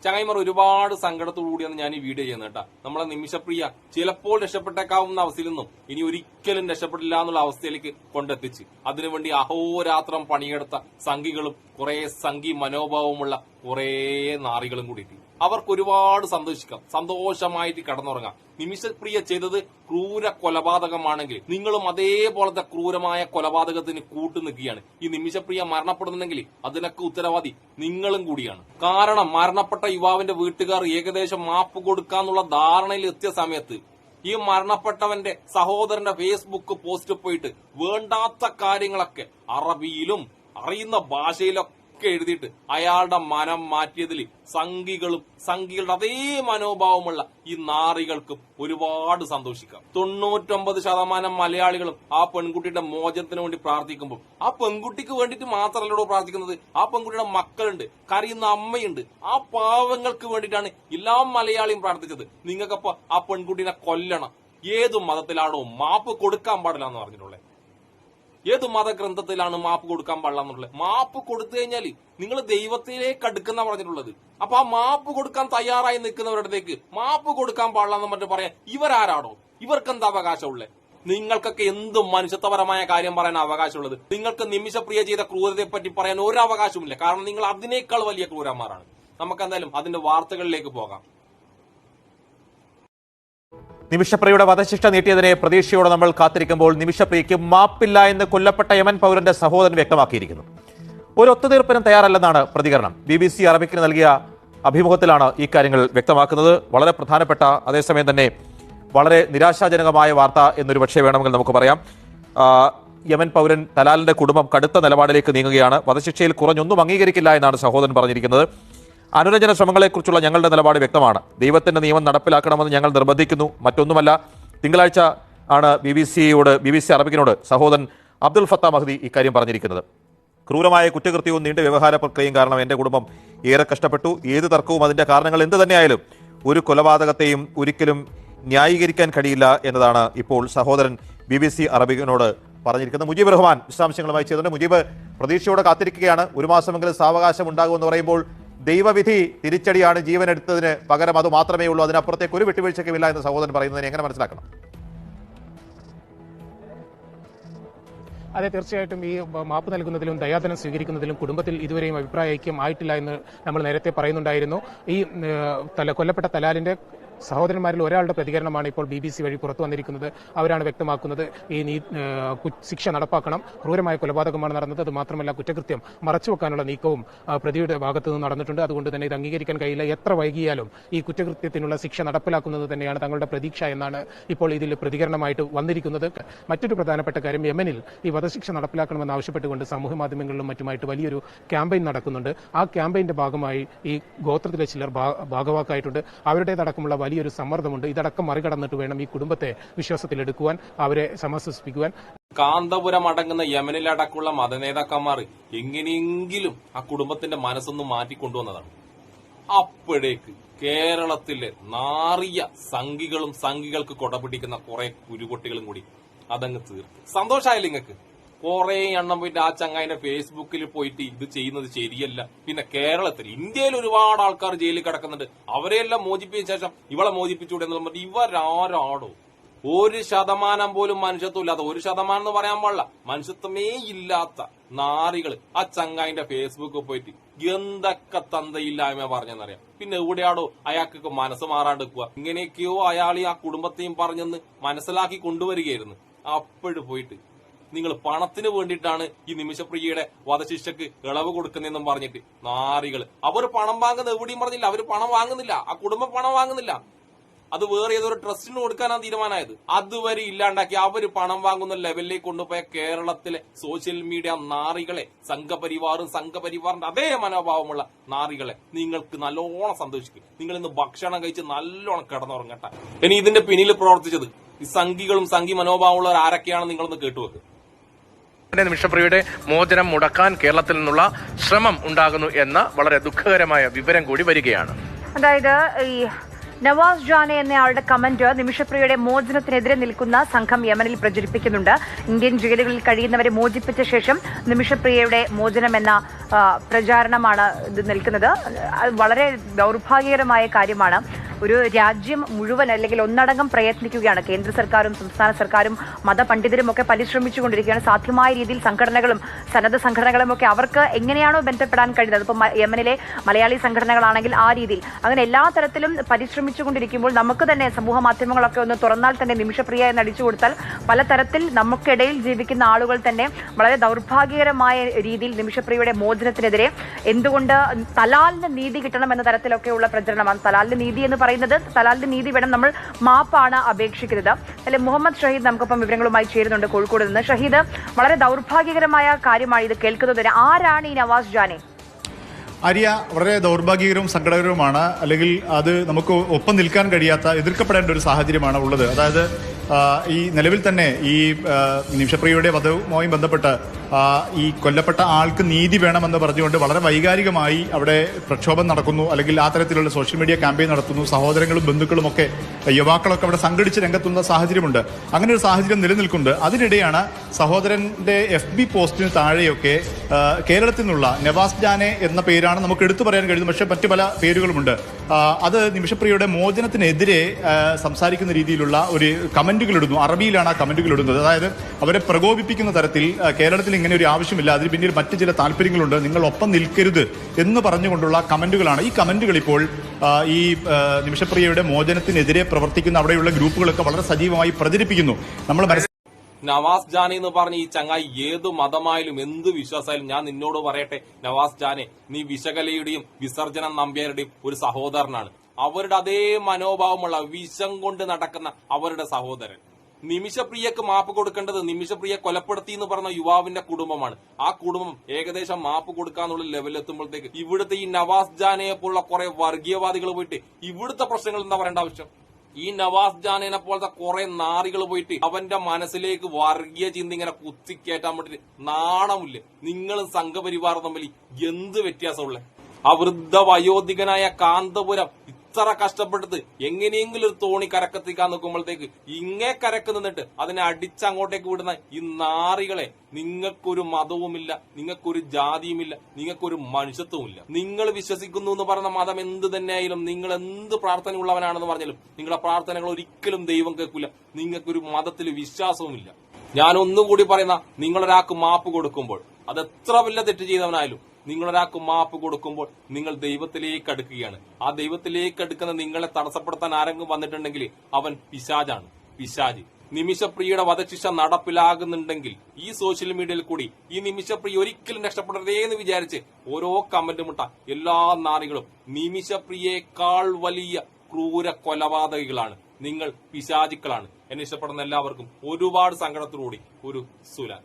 ചങ്ങായിമാർ ഒരുപാട് സങ്കടത്തോടുകൂടിയാണ് ഞാൻ ഈ വീഡിയോ ചെയ്യുന്നത് കേട്ടാ. നമ്മളെ നിമിഷപ്രിയ ചിലപ്പോൾ രക്ഷപ്പെട്ടേക്കാവുന്ന അവസ്ഥയിൽ നിന്നും ഇനി ഒരിക്കലും രക്ഷപ്പെടില്ല എന്നുള്ള അവസ്ഥയിലേക്ക് കൊണ്ടെത്തിച്ച് അതിനുവേണ്ടി അഹോരാത്രം പണിയെടുത്ത സംഘികളും കുറെ സംഘി മനോഭാവമുള്ള കുറെ നാറികളും കൂടിയിട്ട് അവർക്ക് ഒരുപാട് സന്തോഷിക്കാം, സന്തോഷമായിട്ട് കടന്നുറങ്ങാം. നിമിഷപ്രിയ ചെയ്തത് ക്രൂര കൊലപാതകമാണെങ്കിൽ നിങ്ങളും അതേപോലത്തെ ക്രൂരമായ കൊലപാതകത്തിന് കൂട്ടുനിൽക്കുകയാണ്. ഈ നിമിഷപ്രിയ മരണപ്പെടുന്നുണ്ടെങ്കിൽ അതിനൊക്കെ ഉത്തരവാദി നിങ്ങളും കൂടിയാണ്. കാരണം മരണപ്പെട്ട യുവാവിന്റെ വീട്ടുകാർ ഏകദേശം മാപ്പ് കൊടുക്കാന്നുള്ള ധാരണയിൽ എത്തിയ സമയത്ത് ഈ മരണപ്പെട്ടവന്റെ സഹോദരന്റെ ഫേസ്ബുക്ക് പോസ്റ്റ് പോയിട്ട് വേണ്ടാത്ത കാര്യങ്ങളൊക്കെ അറബിയിലും അറിയുന്ന ഭാഷയിലൊക്കെ എഴുതിയിട്ട് അയാളുടെ മനം മാറ്റിയതിൽ സംഘികളുടെ അതേ മനോഭാവമുള്ള ഈ നാറികൾക്കും ഒരുപാട് സന്തോഷിക്കാം. 99% മലയാളികളും ആ പെൺകുട്ടിയുടെ മോചനത്തിന് വേണ്ടി പ്രാർത്ഥിക്കുമ്പോൾ ആ പെൺകുട്ടിക്ക് വേണ്ടിയിട്ട് മാത്രമല്ലോ പ്രാർത്ഥിക്കുന്നത്. ആ പെൺകുട്ടിയുടെ മക്കളുണ്ട്, കരയുന്ന അമ്മയുണ്ട്. ആ പാവങ്ങൾക്ക് വേണ്ടിയിട്ടാണ് എല്ലാ മലയാളിയും പ്രാർത്ഥിച്ചത്. നിങ്ങൾക്കപ്പോ ആ പെൺകുട്ടിനെ കൊല്ലണം. ഏതു മതത്തിലാണോ മാപ്പ് കൊടുക്കാൻ പാടില്ല എന്ന് പറഞ്ഞിട്ടുള്ളത്? ഏത് മതഗ്രന്ഥത്തിലാണ് മാപ്പ് കൊടുക്കാൻ പാടില്ല എന്നുള്ളത്? മാപ്പ് കൊടുത്തു കഴിഞ്ഞാൽ നിങ്ങൾ ദൈവത്തിലേക്ക് അടുക്കുന്ന പറഞ്ഞിട്ടുള്ളത്. അപ്പൊ ആ മാപ്പ് കൊടുക്കാൻ തയ്യാറായി നിൽക്കുന്നവരുടേക്ക് മാപ്പ് കൊടുക്കാൻ പാടില്ല എന്ന് പറഞ്ഞിട്ട് പറയാൻ ഇവരാരാണോ? ഇവർക്ക് എന്താ അവകാശമുള്ളത്? നിങ്ങൾക്കൊക്കെ എന്ത് മനുഷ്യത്വപരമായ കാര്യം പറയാൻ അവകാശമുള്ളത്? നിങ്ങൾക്ക് നിമിഷപ്രിയ ചെയ്ത ക്രൂരതയെ പറ്റി പറയാൻ ഒരു അവകാശവുമില്ല. കാരണം നിങ്ങൾ അതിനേക്കാൾ വലിയ ക്രൂരന്മാരാണ്. നമുക്ക് എന്തായാലും അതിന്റെ വാർത്തകളിലേക്ക് പോകാം. നിമിഷപ്രിയയുടെ വധശിക്ഷ നീട്ടിയതിനെ പ്രതീക്ഷയോടെ നമ്മൾ കാത്തിരിക്കുമ്പോൾ നിമിഷപ്രിയയ്ക്ക് മാപ്പില്ല എന്ന് കൊല്ലപ്പെട്ട യമൻ പൗരന്റെ സഹോദരൻ വ്യക്തമാക്കിയിരിക്കുന്നു. ഒരു ഒത്തുതീർപ്പിനും തയ്യാറല്ലെന്നാണ് പ്രതികരണം. BBC അറബിക്കിന് നൽകിയ അഭിമുഖത്തിലാണ് ഈ കാര്യങ്ങൾ വ്യക്തമാക്കുന്നത്. വളരെ പ്രധാനപ്പെട്ട അതേസമയം തന്നെ വളരെ നിരാശാജനകമായ വാർത്ത എന്നൊരു പക്ഷേ വേണമെങ്കിൽ നമുക്ക് പറയാം. യമൻ പൗരൻ തലാലിന്റെ കുടുംബം കടുത്ത നിലപാടിലേക്ക് നീങ്ങുകയാണ്. വധശിക്ഷയിൽ കുറഞ്ഞൊന്നും അംഗീകരിക്കില്ല എന്നാണ് സഹോദരൻ പറഞ്ഞിരിക്കുന്നത്. അനുരഞ്ജന ശ്രമങ്ങളെക്കുറിച്ചുള്ള ഞങ്ങളുടെ നിലപാട് വ്യക്തമാണ്. ദൈവത്തിന്റെ നിയമം നടപ്പിലാക്കണമെന്ന് ഞങ്ങൾ നിർബന്ധിക്കുന്നു, മറ്റൊന്നുമല്ല. തിങ്കളാഴ്ച ആണ് BBC അറബിക്കിനോട് സഹോദരൻ അബ്ദുൽ ഫത്താ മഹ്ദി ഇക്കാര്യം പറഞ്ഞിരിക്കുന്നത്. ക്രൂരമായ കുറ്റകൃത്യവും നീണ്ട വ്യവഹാര പ്രക്രിയയും കാരണം എന്റെ കുടുംബം ഏറെ കഷ്ടപ്പെട്ടു. ഏത് തർക്കവും അതിന്റെ കാരണങ്ങൾ എന്ത് തന്നെയായാലും ഒരു കൊലപാതകത്തെയും ഒരിക്കലും ന്യായീകരിക്കാൻ കഴിയില്ല എന്നതാണ് ഇപ്പോൾ സഹോദരൻ BBC അറബിക്കിനോട് പറഞ്ഞിരിക്കുന്നത്. മുജീബ് റഹ്മാൻ വിശദാംശങ്ങളുമായി ചെയ്തിട്ടുണ്ട്. മുജീബ് പ്രതീക്ഷയോടെ കാത്തിരിക്കുകയാണ്. ഒരു മാസമെങ്കിലും സാവകാശം ഉണ്ടാകുമെന്ന് പറയുമ്പോൾ ദൈവവിധി തിരിച്ചടിയാണ്, ജീവൻ എടുത്തതിന് പകരം അത് മാത്രമേ ഉള്ളൂ, അതിനപ്പുറത്തേക്ക് ഒരു വിട്ടുവീഴ്ചയ്ക്കുമില്ല എന്ന് സഹോദരൻ പറയുന്നതിനെ എങ്ങനെ മനസ്സിലാക്കണം? അതെ, തീർച്ചയായിട്ടും ഈ മാപ്പ് നൽകുന്നതിലും ദയാദനം സ്വീകരിക്കുന്നതിലും കുടുംബത്തിൽ ഇതുവരെയും അഭിപ്രായ ഐക്യം ആയിട്ടില്ല എന്ന് നമ്മൾ നേരത്തെ പറയുന്നുണ്ടായിരുന്നു. ഈ കൊല്ലപ്പെട്ട തലാലിന്റെ സഹോദരന്മാരിൽ ഒരാളുടെ പ്രതികരണമാണ് ഇപ്പോൾ BBC വഴി പുറത്തു വന്നിരിക്കുന്നത്. അവരാണ് വ്യക്തമാക്കുന്നത് ഈ ശിക്ഷ നടപ്പാക്കണം, ക്രൂരമായ കൊലപാതകമാണ് നടന്നത്, അത് മാത്രമല്ല കുറ്റകൃത്യം മറച്ചുവെക്കാനുള്ള നീക്കവും പ്രതിയുടെ ഭാഗത്തു നിന്ന് നടന്നിട്ടുണ്ട്. അതുകൊണ്ട് തന്നെ ഇത് അംഗീകരിക്കാൻ കഴിയില്ല. എത്ര വൈകിയാലും ഈ കുറ്റകൃത്യത്തിനുള്ള ശിക്ഷ നടപ്പിലാക്കുന്നത് തന്നെയാണ് തങ്ങളുടെ പ്രതീക്ഷ എന്നാണ് ഇപ്പോൾ ഇതിൽ പ്രതികരണമായിട്ട് വന്നിരിക്കുന്നത്. മറ്റൊരു പ്രധാനപ്പെട്ട കാര്യം, യമനിൽ ഈ വധശിക്ഷ നടപ്പിലാക്കണമെന്ന് ആവശ്യപ്പെട്ടുകൊണ്ട് സമൂഹ മാധ്യമങ്ങളിലും മറ്റുമായിട്ട് വലിയൊരു ക്യാമ്പയിൻ നടക്കുന്നുണ്ട്. ആ ക്യാമ്പയിന്റെ ഭാഗമായി ഈ ഗോത്രത്തിലെ ചിലർ ഭാഗവാക്കായിട്ടുണ്ട്. അവരുടേതടക്കമുള്ള വലിയൊരു സമ്മർദ്ദമുണ്ട്. ഇതടക്കം മറികടന്നിട്ട് വേണം ഈ കുടുംബത്തെ വിശ്വാസത്തിലെടുക്കുവാൻ, അവരെ സമാശ്വസിപ്പിക്കുവാൻ. കാന്തപുരം അടങ്ങുന്ന യമനിലടക്കമുള്ള മതനേതാക്കന്മാർ എങ്ങനെയെങ്കിലും ആ കുടുംബത്തിന്റെ മനസ്സൊന്ന് മാറ്റിക്കൊണ്ടുവന്നതാണ്. അപ്പോഴേക്ക് കേരളത്തിലെ നാറിയ സംഘികൾക്ക് കൊടപിടിക്കുന്ന കുറെ കുരുകൊട്ടികളും കൂടി അതങ്ങ് തീർത്ത്. സന്തോഷമായില്ല നിങ്ങൾക്ക്? കുറെ എണ്ണം പോയിട്ട് ആ ചങ്ങായിന്റെ ഫേസ്ബുക്കിൽ പോയിട്ട് ഇത് ചെയ്യുന്നത് ശരിയല്ല. പിന്നെ കേരളത്തിൽ, ഇന്ത്യയിൽ ഒരുപാട് ആൾക്കാർ ജയിലിൽ കിടക്കുന്നുണ്ട്. അവരെല്ലാം മോചിപ്പിച്ച ശേഷം ഇവളെ മോചിപ്പിച്ചൂടെ എന്ന് പറഞ്ഞിട്ട് ഇവരാരാടോ? 1% പോലും മനുഷ്യത്വം ഇല്ലാത്ത, 1% എന്ന് പറയാൻ പാടില്ല, മനുഷ്യത്വമേ ഇല്ലാത്ത നാറികൾ ആ ചങ്ങായിന്റെ ഫേസ്ബുക്കിൽ പോയിട്ട് എന്തൊക്കെ തന്തയില്ലായ്മ പറഞ്ഞെന്നറിയാം. പിന്നെ എവിടെയാടോ അയാൾക്ക് മനസ്സ് മാറാണ്ട് വെക്കുക? ഇങ്ങനെയൊക്കെയോ അയാളെ ആ കുടുംബത്തെയും പറഞ്ഞെന്ന് മനസ്സിലാക്കി കൊണ്ടുവരികയായിരുന്നു. അപ്പോഴും പോയിട്ട് നിങ്ങൾ പണത്തിന് വേണ്ടിയിട്ടാണ് ഈ നിമിഷപ്രിയയുടെ വധശിക്ഷക്ക് ഇളവ് കൊടുക്കുന്നതെന്നും പറഞ്ഞിട്ട് നാറികൾ. അവർ പണം വാങ്ങുന്നത് എവിടെയും പറഞ്ഞില്ല. അവർ പണം വാങ്ങുന്നില്ല, ആ കുടുംബം പണം വാങ്ങുന്നില്ല. അത് വേറെ ഏതൊരു ട്രസ്റ്റിന് കൊടുക്കാനാണ് തീരുമാനമായത്. അതുവരെ ഇല്ലാണ്ടാക്കി അവർ പണം വാങ്ങുന്ന ലെവലിലേക്ക് കൊണ്ടുപോയ കേരളത്തിലെ സോഷ്യൽ മീഡിയ നാറികളെ, സംഘപരിവാറിന്റെ അതേ മനോഭാവമുള്ള നാറികളെ നിങ്ങൾക്ക് നല്ലോണം സന്തോഷിക്കും. നിങ്ങൾ ഇന്ന് ഭക്ഷണം കഴിച്ച് നല്ലോണം കിടന്നുറങ്ങട്ടെ. ഇനി ഇതിന്റെ പിന്നിൽ പ്രവർത്തിച്ചത് ഈ സംഘികളും സംഘി മനോഭാവമുള്ളവർ ആരൊക്കെയാണെന്ന് നിങ്ങളൊന്ന് കേട്ടുവെക്ക്. നിമിഷപ്രിയയുടെ മോചനം മുടക്കാൻ കേരളത്തിൽ നിന്നുള്ള ശ്രമം ഉണ്ടാകുന്നു എന്ന വളരെ ദുഃഖകരമായ വിവരം കൂടി വരികയാണ്. അതായത് ഈ നവാസ് ജാനെ എന്നയാളുടെ കമന്റ് നിമിഷപ്രിയയുടെ മോചനത്തിനെതിരെ നിൽക്കുന്ന സംഘം യമനിൽ പ്രചരിപ്പിക്കുന്നുണ്ട്. ഇന്ത്യൻ ജയിലുകളിൽ കഴിയുന്നവരെ മോചിപ്പിച്ച ശേഷം നിമിഷപ്രിയയുടെ മോചനമെന്ന പ്രചാരണമാണ് ഇത് നിൽക്കുന്നത്. വളരെ ദൗർഭാഗ്യകരമായ കാര്യമാണ്. ഒരു രാജ്യം മുഴുവൻ അല്ലെങ്കിൽ ഒന്നടങ്കം പ്രയത്നിക്കുകയാണ്. കേന്ദ്ര സർക്കാരും സംസ്ഥാന സർക്കാരും മതപണ്ഡിതരും ഒക്കെ പരിശ്രമിച്ചുകൊണ്ടിരിക്കുകയാണ്. സാധ്യമായ രീതിയിൽ സംഘടനകളും സന്നദ്ധ സംഘടനകളും ഒക്കെ അവർക്ക് എങ്ങനെയാണോ ബന്ധപ്പെടാൻ കഴിയുന്നത്, ഇപ്പോൾ യമനിലെ മലയാളി സംഘടനകളാണെങ്കിൽ ആ രീതിയിൽ അങ്ങനെ എല്ലാ തരത്തിലും പരിശ്രമിച്ചുകൊണ്ടിരിക്കുമ്പോൾ നമുക്ക് തന്നെ സമൂഹ മാധ്യമങ്ങളൊക്കെ ഒന്ന് തുറന്നാൽ തന്നെ നിമിഷപ്രിയ എന്ന് അടിച്ചു കൊടുത്താൽ പലതരത്തിൽ നമുക്കിടയിൽ ജീവിക്കുന്ന ആളുകൾ തന്നെ വളരെ ദൗർഭാഗ്യകരമായ രീതിയിൽ നിമിഷപ്രിയയുടെ മോചനത്തിനെതിരെ എന്തുകൊണ്ട് തലാലിന് നീതി കിട്ടണം എന്ന തരത്തിലൊക്കെയുള്ള പ്രചരണമാണ്. തലാലിന് നീതി എന്ന് പറയുന്നത് തലാലിന്റെ നീതി വേണം, നമ്മൾ മാപ്പാണ് അപേക്ഷിക്കുന്നത്. അല്ലെ, മുഹമ്മദ് ഷഹീദ് നമുക്കൊപ്പം വിവരങ്ങളുമായി ചേരുന്നുണ്ട് കോഴിക്കോട് നിന്ന്. ഷഹീദ്, വളരെ ദൗർഭാഗ്യകരമായ കാര്യമാണ് ഇത് കേൾക്കുന്നത്. ആരാണ് ഈ നവാസ് ജാനെ? ആര്യ, വളരെ ദൗർഭാഗ്യകരവും സങ്കടകരവുമാണ്. അല്ലെങ്കിൽ അത് നമുക്ക് ഒപ്പം നിൽക്കാൻ കഴിയാത്ത, എതിർക്കപ്പെടേണ്ട ഒരു സാഹചര്യമാണ് ഉള്ളത്. അതായത് ഈ നിലവിൽ തന്നെ ഈ നിമിഷപ്രിയയുടെ വധവുമായി ബന്ധപ്പെട്ട് ഈ കൊല്ലപ്പെട്ട ആൾക്ക് നീതി വേണമെന്ന് പറഞ്ഞുകൊണ്ട് വളരെ വൈകാരികമായി അവിടെ പ്രക്ഷോഭം നടക്കുന്നു, അല്ലെങ്കിൽ ആ തരത്തിലുള്ള സോഷ്യൽ മീഡിയ ക്യാമ്പയിൻ നടത്തുന്നു. സഹോദരങ്ങളും ബന്ധുക്കളും ഒക്കെ യുവാക്കളൊക്കെ അവിടെ സംഘടിച്ച് രംഗത്തുന്ന സാഹചര്യമുണ്ട്. അങ്ങനെ ഒരു സാഹചര്യം നിലനിൽക്കുന്നുണ്ട്. അതിനിടെയാണ് സഹോദരന്റെ FB പോസ്റ്റിന് താഴെയൊക്കെ കേരളത്തിൽ നിന്നുള്ള നവാസ് ജാനെ എന്ന പേരാണ് നമുക്ക് എടുത്തു പറയാൻ കഴിയുന്നത്. പക്ഷേ മറ്റു പല പേരുകളുമുണ്ട്. അത് നിമിഷപ്രിയയുടെ മോചനത്തിനെതിരെ സംസാരിക്കുന്ന രീതിയിലുള്ള ഒരു കമന്റുകൾ ഇടുന്നു. അറബിയിലാണ് ആ കമന്റുകൾ ഇടുന്നത്. അതായത് അവരെ പ്രകോപിപ്പിക്കുന്ന തരത്തിൽ കേരളത്തിൽ ഇങ്ങനെ ഒരു ആവശ്യമില്ല, അതിന് പിന്നിൽ മറ്റു ചില താല്പര്യങ്ങളുണ്ട്, നിങ്ങൾ ഒപ്പം നിൽക്കരുത് എന്ന് പറഞ്ഞുകൊണ്ടുള്ള കമന്റുകളാണ്. ഈ കമന്റുകൾ ഇപ്പോൾ ഈ നിമിഷപ്രിയയുടെ മോചനത്തിനെതിരെ പ്രവർത്തിക്കുന്ന അവിടെയുള്ള ഗ്രൂപ്പുകളൊക്കെ വളരെ സജീവമായി പ്രചരിപ്പിക്കുന്നു. നമ്മൾ നവാസ് ജാനെ എന്ന് പറഞ്ഞ ഈ ചങ്ങായി ഏത് മതമായാലും എന്ത് വിശ്വാസമായാലും ഞാൻ നിന്നോട് പറയട്ടെ, നവാസ് ജാനെ, നീ വിശകലയുടെയും വിസർജനം നമ്പ്യാരുടെയും ഒരു സഹോദരനാണ്. അവരുടെ അതേ മനോഭാവമുള്ള വിഷം കൊണ്ട് നടക്കുന്ന അവരുടെ സഹോദരൻ. നിമിഷപ്രിയക്ക് മാപ്പ് കൊടുക്കേണ്ടത് നിമിഷപ്രിയ കൊലപ്പെടുത്തി എന്ന് പറഞ്ഞ യുവാവിന്റെ കുടുംബമാണ്. ആ കുടുംബം ഏകദേശം മാപ്പ് കൊടുക്കാന്നുള്ള ലെവലെത്തുമ്പോഴത്തേക്ക് ഇവിടുത്തെ ഈ നവാസ് ജാനയെ പോലുള്ള കുറെ വർഗീയവാദികൾ പോയിട്ട് ഇവിടുത്തെ പ്രശ്നങ്ങൾ എന്താ പറയേണ്ട ആവശ്യം? ഈ നവാസ് ജാനെ പോലത്തെ കുറെ നാറികൾ പോയിട്ട് അവന്റെ മനസ്സിലേക്ക് വർഗീയ ചിന്ത ഇങ്ങനെ കുത്തിക്കേറ്റാൻ വേണ്ടിട്ട് നാണമില്ല. നിങ്ങളും സംഘപരിവാറും തമ്മിൽ എന്ത് വ്യത്യാസമുള്ള? ആ വൃദ്ധ വയോധികനായ കാന്തപുരം ഇത്ര കഷ്ടപ്പെട്ടത് എങ്ങനെയെങ്കിലും ഒരു തോണി കരക്കെത്തിക്കാൻ നോക്കുമ്പോഴത്തേക്ക് ഇങ്ങേ കരക്ക് നിന്നിട്ട് അതിനെ അടിച്ചങ്ങോട്ടേക്ക് വിടുന്ന ഈ നാറികളെ, നിങ്ങൾക്കൊരു മതവുമില്ല, നിങ്ങൾക്കൊരു ജാതിയുമില്ല, നിങ്ങൾക്കൊരു മനുഷ്യത്വമില്ല. നിങ്ങൾ വിശ്വസിക്കുന്നു എന്ന് പറയുന്ന മതം എന്ത് തന്നെയായാലും, നിങ്ങൾ എന്ത് പ്രാർത്ഥനയുള്ളവനാണെന്ന് പറഞ്ഞാലും നിങ്ങളുടെ പ്രാർത്ഥനകൾ ഒരിക്കലും ദൈവം കേൾക്കില്ല. നിങ്ങൾക്കൊരു മതത്തിൽ വിശ്വാസവുമില്ല. ഞാൻ ഒന്നുകൂടി പറയുന്ന, നിങ്ങളൊരാൾക്ക് മാപ്പ് കൊടുക്കുമ്പോൾ അത് എത്ര വലിയ തെറ്റ് ചെയ്തവനായാലും നിങ്ങളൊരാൾക്ക് മാപ്പ് കൊടുക്കുമ്പോൾ നിങ്ങൾ ദൈവത്തിലേക്ക് അടുക്കുകയാണ്. ആ ദൈവത്തിലേക്ക് അടുക്കുന്ന നിങ്ങളെ തടസ്സപ്പെടുത്താൻ ആരെങ്കിലും വന്നിട്ടുണ്ടെങ്കിൽ അവൻ പിശാചാണ്, പിശാച്. നിമിഷപ്രിയയുടെ വധശിക്ഷ നടപ്പിലാകുന്നുണ്ടെങ്കിൽ ഈ സോഷ്യൽ മീഡിയയിൽ കൂടി ഈ നിമിഷപ്രിയ ഒരിക്കലും രക്ഷപ്പെടരുതേ എന്ന് വിചാരിച്ച് ഓരോ കമന്റും ഇട്ട എല്ലാ നാറികളും നിമിഷപ്രിയേക്കാൾ വലിയ ക്രൂര കൊലപാതകികളാണ്. നിങ്ങൾ പിശാചുക്കളാണ്. എന്നെ ഇഷ്ടപ്പെടുന്ന എല്ലാവർക്കും ഒരുപാട് സങ്കടത്തോടുകൂടി ഒരു സുലാൻ.